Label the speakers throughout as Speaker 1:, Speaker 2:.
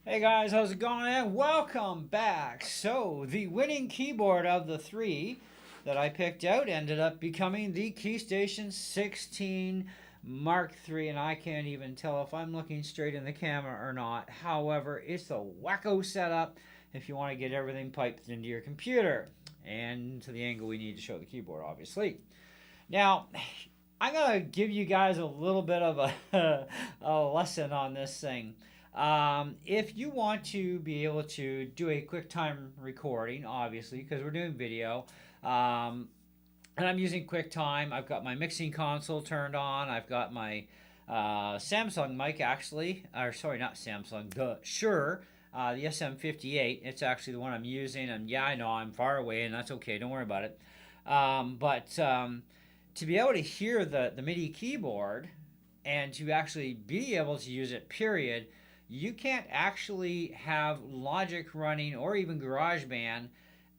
Speaker 1: Hey guys, how's it going? And welcome back. So, the winning keyboard of the three that I picked out ended up becoming the Keystation 16 Mark III, and I can't even tell if I'm looking straight in the camera or not. However, it's a wacko setup if you want to get everything piped into your computer and to the angle we need to show the keyboard, obviously. Now, I'm going to give you guys a little bit of a lesson on this thing. If you want to be able to do a QuickTime recording, obviously, because we're doing video, and I'm using QuickTime, I've got my mixing console turned on, I've got my Samsung mic actually, or sorry, not Samsung, the Shure, the SM58, it's actually the one I'm using, and yeah, I know I'm far away, and that's okay, don't worry about it. To be able to hear the MIDI keyboard, and to actually be able to use it, period, you can't actually have Logic running or even GarageBand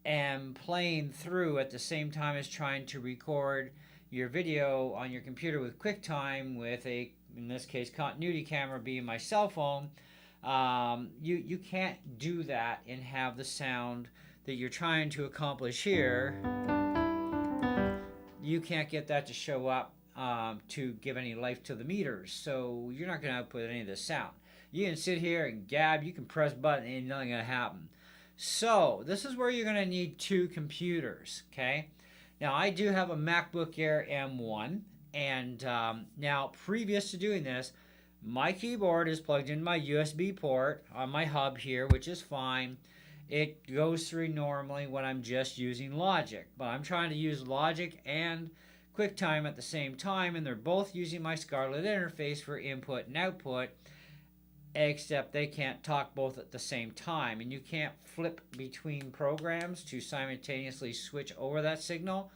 Speaker 1: and playing through at the same time as trying to record your video on your computer with QuickTime with a, in this case, continuity camera being my cell phone. You can't do that and have the sound that you're trying to accomplish here. You can't get that to show up to give any life to the meters, so you're not going to output any of this sound. You can sit here and gab, you can press button, and nothing going to happen. So this is where you're going to need two computers, okay? Now I do have a MacBook Air M1, and now previous to doing this, my keyboard is plugged in my USB port on my hub here, which is fine. It goes through normally when I'm just using Logic, but I'm trying to use Logic and QuickTime at the same time, and they're both using my Scarlett interface for input and output, except they can't talk both at the same time, and you can't flip between programs to simultaneously switch over that signal.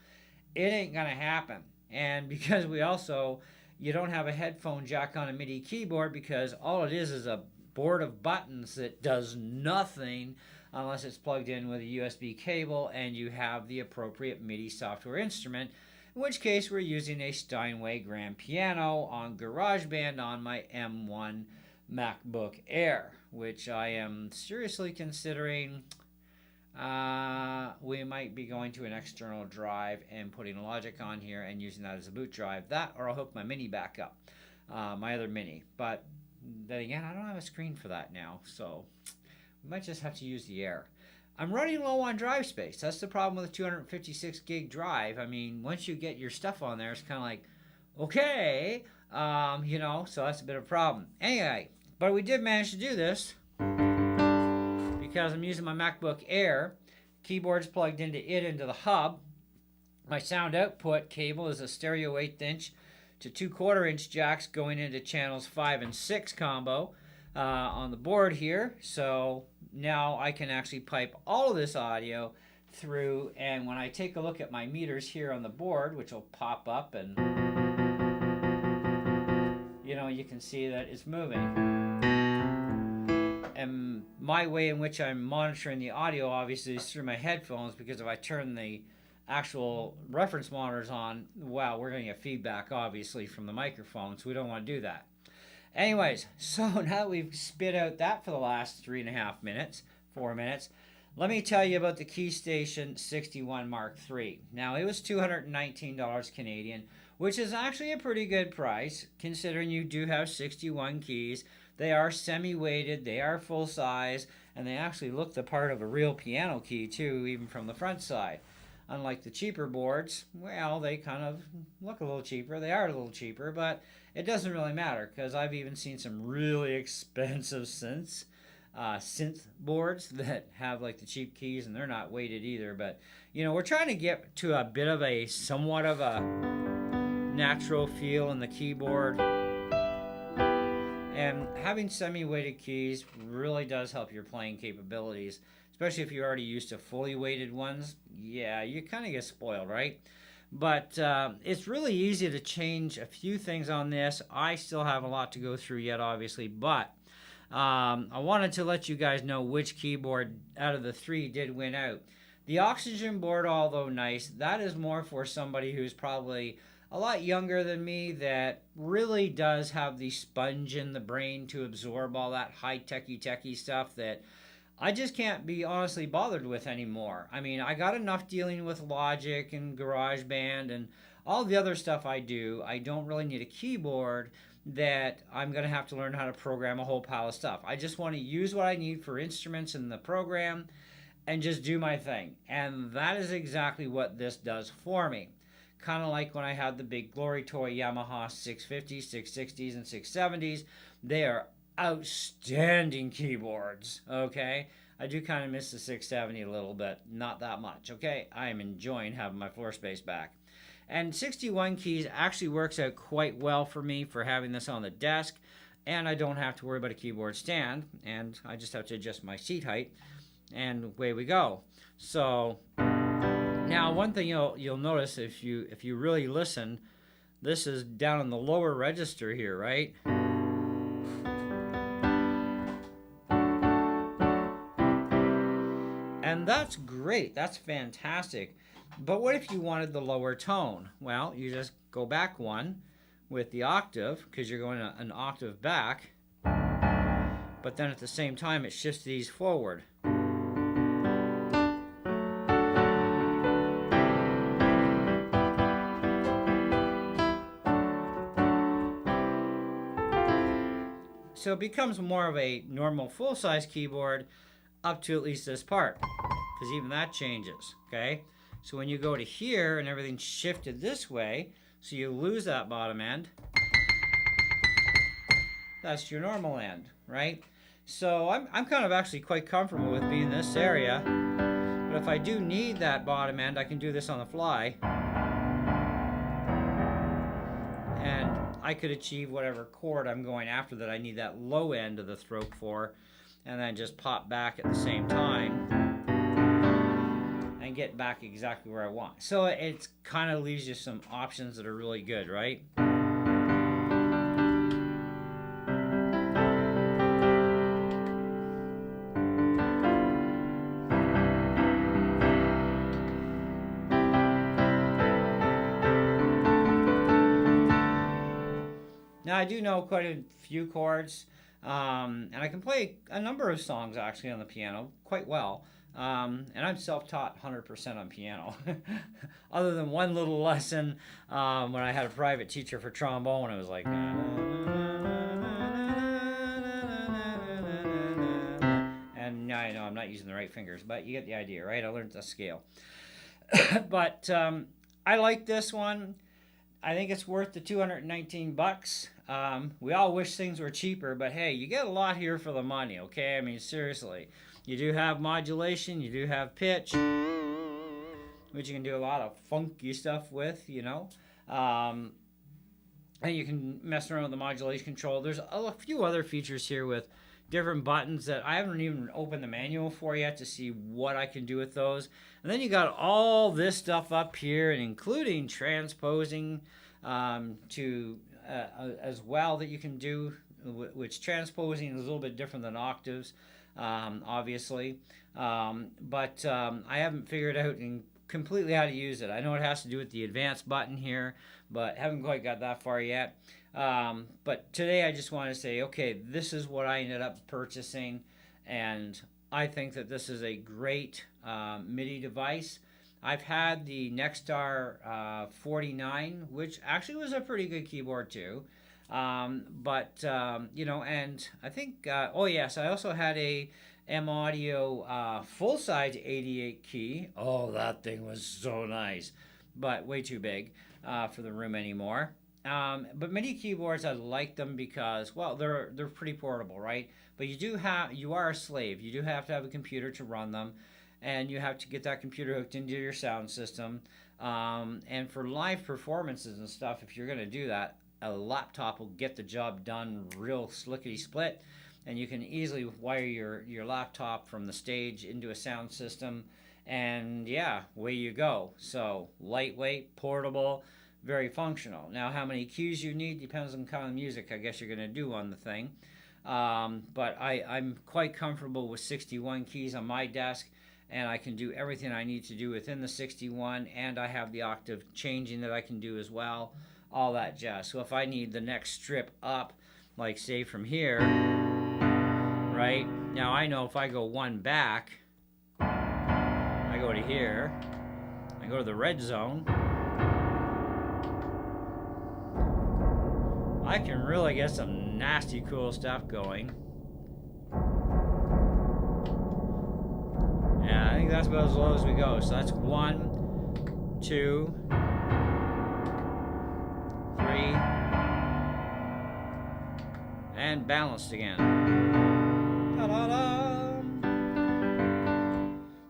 Speaker 1: It ain't gonna happen. And because you don't have a headphone jack on a MIDI keyboard, because all it is a board of buttons that does nothing unless it's plugged in with a USB cable and you have the appropriate MIDI software instrument, in which case we're using a Steinway grand piano on GarageBand on my M1 MacBook Air, which I am seriously considering. We might be going to an external drive and putting Logic on here and using that as a boot drive. That, or I'll hook my Mini back up, my other Mini. But then again, I don't have a screen for that now, so we might just have to use the Air. I'm running low on drive space. That's the problem with a 256 gig drive. I mean, once you get your stuff on there, it's kind of like, okay, so that's a bit of a problem. Anyway, but we did manage to do this because I'm using my MacBook Air. Keyboard's plugged into the hub. My sound output cable is a stereo 1/8 inch to 2/4 inch jacks going into channels 5 and 6 combo on the board here. So now I can actually pipe all of this audio through, and when I take a look at my meters here on the board, which will pop up, and you can see that it's moving. And my way in which I'm monitoring the audio obviously is through my headphones, because if I turn the actual reference monitors on, wow, we're going to get feedback obviously from the microphone, so we don't want to do that. Anyways, so now that we've spit out that for the last 4 minutes, let me tell you about the Keystation 61 Mark III. Now, it was $219 Canadian, which is actually a pretty good price, considering you do have 61 keys. They are semi-weighted, they are full size, and they actually look the part of a real piano key too, even from the front side. Unlike the cheaper boards, well, they kind of look a little cheaper. They are a little cheaper, but it doesn't really matter, because I've even seen some really expensive synth boards that have like the cheap keys, and they're not weighted either. But we're trying to get to a bit of a somewhat of a natural feel in the keyboard, and having semi-weighted keys really does help your playing capabilities, especially if you're already used to fully weighted ones. Yeah, you kind of get spoiled, right? But it's really easy to change a few things on this. I still have a lot to go through yet, obviously, but I wanted to let you guys know which keyboard out of the three did win out. The Oxygen board, although nice, that is more for somebody who's probably a lot younger than me that really does have the sponge in the brain to absorb all that high techie stuff that I just can't be honestly bothered with anymore. I mean, I got enough dealing with Logic and GarageBand and all the other stuff I do. I don't really need a keyboard that I'm going to have to learn how to program a whole pile of stuff. I just want to use what I need for instruments in the program and just do my thing. And that is exactly what this does for me. Kind of like when I had the big Glory Toy Yamaha 650s, 660s, and 670s. They are outstanding keyboards, okay? I do kind of miss the 670 a little bit. Not that much, okay? I am enjoying having my floor space back. And 61 keys actually works out quite well for me for having this on the desk, and I don't have to worry about a keyboard stand, and I just have to adjust my seat height, and away we go. So now one thing you'll notice if you really listen, this is down in the lower register here, right? And that's great, that's fantastic. But what if you wanted the lower tone? Well, you just go back one with the octave, because you're going an octave back, but then at the same time it shifts these forward. So it becomes more of a normal full-size keyboard up to at least this part, because even that changes, okay? So when you go to here and everything's shifted this way, so you lose that bottom end, that's your normal end, right? So I'm kind of actually quite comfortable with being in this area, but if I do need that bottom end, I can do this on the fly, and I could achieve whatever chord I'm going after that I need that low end of the throat for, and then just pop back at the same time and get back exactly where I want. So it kind of leaves you some options that are really good, right? Now I do know quite a few chords, and I can play a number of songs actually on the piano quite well. And I'm self-taught 100% on piano. Other than one little lesson when I had a private teacher for trombone, it was like, and now I know I'm not using the right fingers, but you get the idea, right? I learned the scale. But I like this one. I think it's worth the 219 bucks. We all wish things were cheaper, but hey, you get a lot here for the money, okay? I mean, seriously. You do have modulation, you do have pitch, which you can do a lot of funky stuff with, you know. And you can mess around with the modulation control. There's a few other features here with different buttons that I haven't even opened the manual for yet to see what I can do with those. And then you got all this stuff up here, and including transposing to as well that you can do, which transposing is a little bit different than octaves. Obviously, but I haven't figured out completely how to use it. I know it has to do with the advanced button here, but haven't quite got that far yet. But today I just want to say, okay, this is what I ended up purchasing, and I think that this is a great MIDI device. I've had the Nexstar 49, which actually was a pretty good keyboard too. You know, and I think, oh yes, I also had a M-Audio full-size 88 key. Oh, that thing was so nice, but way too big for the room anymore. But MIDI keyboards, I like them because, well, they're pretty portable, right? But you are a slave. You do have to have a computer to run them, and you have to get that computer hooked into your sound system. And for live performances and stuff, if you're going to do that, a laptop will get the job done real slickety-split, and you can easily wire your laptop from the stage into a sound system, and yeah, away you go. So lightweight, portable, very functional. Now how many keys you need depends on the kind of music I guess you're going to do on the thing. But I'm quite comfortable with 61 keys on my desk, and I can do everything I need to do within the 61, and I have the octave changing that I can do as well, all that jazz. So if I need the next strip up, like say from here, right, now I know if I go one back, I go to here, I go to the red zone, I can really get some nasty cool stuff going. Yeah, I think that's about as low as we go. So that's 1, 2, 3, and balanced again. Ta-da-da!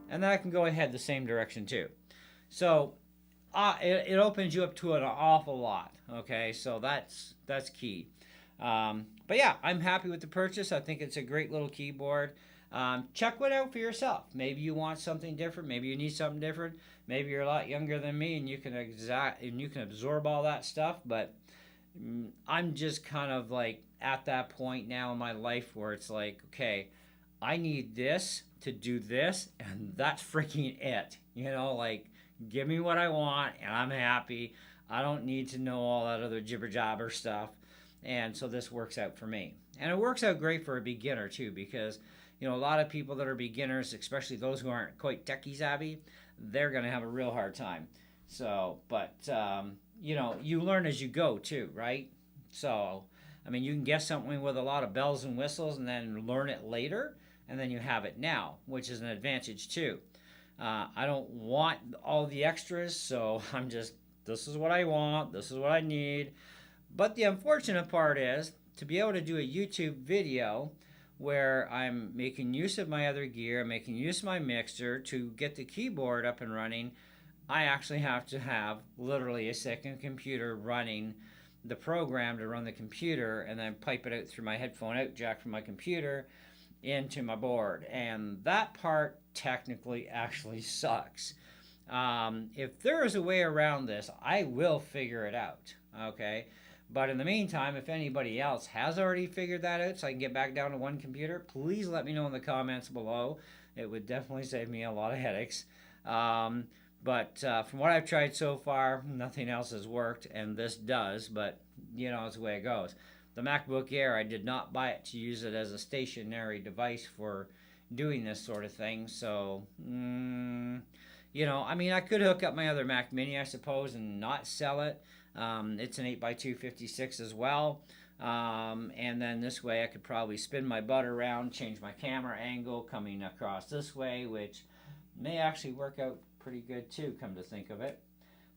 Speaker 1: And then I can go ahead the same direction too. So it opens you up to an awful lot. Okay, so that's key. But yeah, I'm happy with the purchase. I think it's a great little keyboard. Check it out for yourself. Maybe you want something different. Maybe you need something different. Maybe you're a lot younger than me and you can absorb all that stuff. But I'm just kind of like at that point now in my life where it's like, okay, I need this to do this, and that's freaking it. You know, like, give me what I want and I'm happy. I don't need to know all that other jibber jabber stuff. And so this works out for me. And it works out great for a beginner too, because you know, a lot of people that are beginners, especially those who aren't quite techie savvy, they're going to have a real hard time. So, but, you know, you learn as you go too, right? So, I mean, you can get something with a lot of bells and whistles and then learn it later, and then you have it now, which is an advantage too. I don't want all the extras, so I'm just, this is what I want, this is what I need. But the unfortunate part is, to be able to do a YouTube video where I'm making use of my other gear, I'm making use of my mixer to get the keyboard up and running, I actually have to have literally a second computer running the program to run the computer, and then pipe it out through my headphone out jack from my computer into my board. And that part technically actually sucks. If there is a way around this, I will figure it out, okay? But in the meantime, if anybody else has already figured that out so I can get back down to one computer, please let me know in the comments below. It would definitely save me a lot of headaches. But from what I've tried so far, nothing else has worked, and this does, but you know, it's the way it goes. The MacBook Air, I did not buy it to use it as a stationary device for doing this sort of thing, so, you know, I mean, I could hook up my other Mac Mini, I suppose, and not sell it. It's an 8x256 as well, and then this way I could probably spin my butt around, change my camera angle coming across this way, which may actually work out pretty good too, come to think of it.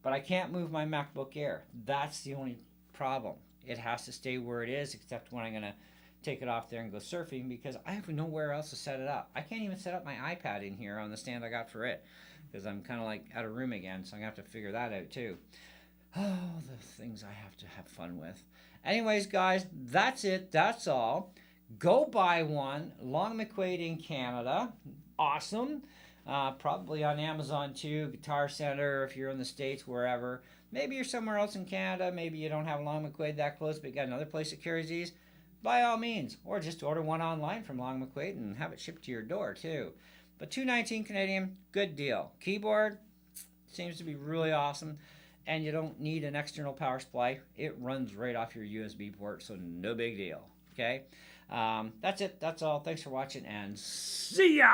Speaker 1: But I can't move my MacBook Air. That's the only problem. It has to stay where it is, except when I'm going to take it off there and go surfing, because I have nowhere else to set it up. I can't even set up my iPad in here on the stand I got for it, because I'm kind of like out of room again, so I'm going to have to figure that out too. Oh, the things I have to have fun with. Anyways, guys, that's it. That's all. Go buy one. Long McQuaid in Canada. Awesome. Probably on Amazon too. Guitar Center if you're in the States, wherever. Maybe you're somewhere else in Canada. Maybe you don't have Long McQuaid that close, but you got another place that carries these. By all means. Or just order one online from Long McQuaid and have it shipped to your door too. But $2.19 Canadian, good deal. Keyboard seems to be really awesome. And you don't need an external power supply. It runs right off your USB port, so no big deal. Okay? That's it. That's all. Thanks for watching, and see ya!